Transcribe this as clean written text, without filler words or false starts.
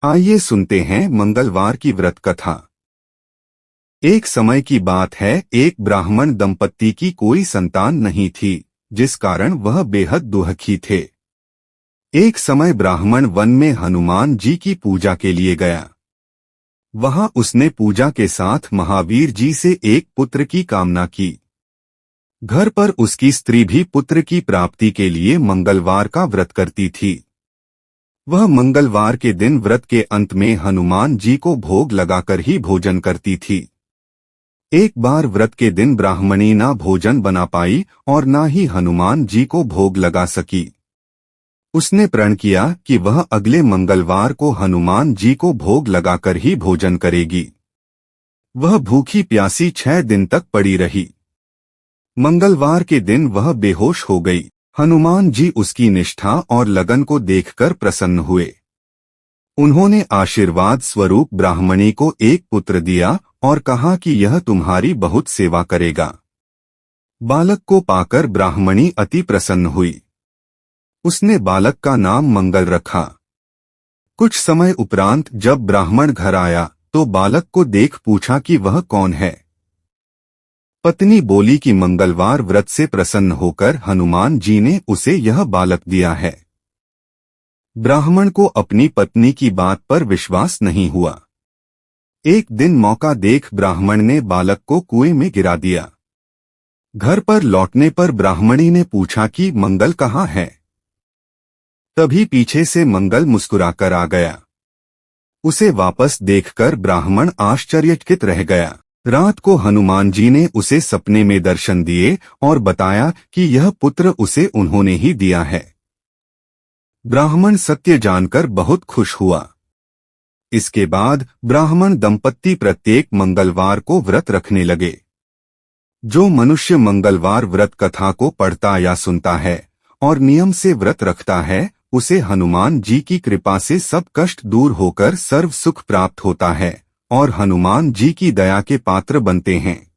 आइए सुनते हैं मंगलवार की व्रत कथा। एक समय की बात है, एक ब्राह्मण दंपत्ति की कोई संतान नहीं थी, जिस कारण वह बेहद दुखी थे। एक समय ब्राह्मण वन में हनुमान जी की पूजा के लिए गया। वहां उसने पूजा के साथ महावीर जी से एक पुत्र की कामना की। घर पर उसकी स्त्री भी पुत्र की प्राप्ति के लिए मंगलवार का व्रत करती थी। वह मंगलवार के दिन व्रत के अंत में हनुमान जी को भोग लगाकर ही भोजन करती थी। एक बार व्रत के दिन ब्राह्मणी ना भोजन बना पाई और ना ही हनुमान जी को भोग लगा सकी। उसने प्रण किया कि वह अगले मंगलवार को हनुमान जी को भोग लगाकर ही भोजन करेगी। वह भूखी प्यासी 6 दिन तक पड़ी रही। मंगलवार के दिन वह बेहोश हो गई। हनुमान जी उसकी निष्ठा और लगन को देखकर प्रसन्न हुए। उन्होंने आशीर्वाद स्वरूप ब्राह्मणी को एक पुत्र दिया और कहा कि यह तुम्हारी बहुत सेवा करेगा। बालक को पाकर ब्राह्मणी अति प्रसन्न हुई। उसने बालक का नाम मंगल रखा। कुछ समय उपरांत जब ब्राह्मण घर आया तो बालक को देख पूछा कि वह कौन है। पत्नी बोली कि मंगलवार व्रत से प्रसन्न होकर हनुमान जी ने उसे यह बालक दिया है। ब्राह्मण को अपनी पत्नी की बात पर विश्वास नहीं हुआ। एक दिन मौका देख ब्राह्मण ने बालक को कुएं में गिरा दिया। घर पर लौटने पर ब्राह्मणी ने पूछा कि मंगल कहाँ है। तभी पीछे से मंगल मुस्कुराकर आ गया। उसे वापस देखकर ब्राह्मण आश्चर्यचकित रह गया। रात को हनुमान जी ने उसे सपने में दर्शन दिए और बताया कि यह पुत्र उसे उन्होंने ही दिया है। ब्राह्मण सत्य जानकर बहुत खुश हुआ। इसके बाद ब्राह्मण दंपत्ति प्रत्येक मंगलवार को व्रत रखने लगे। जो मनुष्य मंगलवार व्रत कथा को पढ़ता या सुनता है और नियम से व्रत रखता है, उसे हनुमान जी की कृपा से सब कष्ट दूर होकर सर्व सुख प्राप्त होता है और हनुमान जी की दया के पात्र बनते हैं।